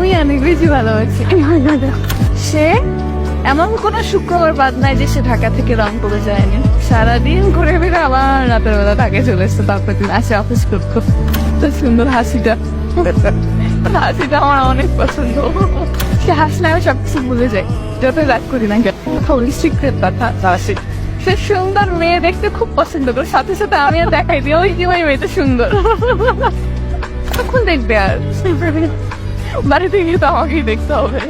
আমি অনেক বেশি ভালোবাসি। সে এমন কোন শুক্রবার বাদ নাই যে সে ঢাকা থেকে রংপুরে যায়নি। সারাদিন ঘুরে ফিরে আবার রাতের বেলা ঢাকায় চলে এসছে, তারপর দিন আসে অফিস করতো। তো সুন্দর হাসিটা, হাসিটা আমার অনেক পছন্দ। সে হাসলে আমি সবকিছু ভুলে যাই, যত রাগ করি না কেন। সিক্রেট কথা হাসি। সে সুন্দর মেয়ে দেখতে খুব পছন্দ করে, সাথে সাথে আমিও দেখাই দিই ওই যে ওই মেয়েটা সুন্দর। তখন দেখবে আর বাড়িতে গিয়ে তো আমাকেই দেখতে হবে।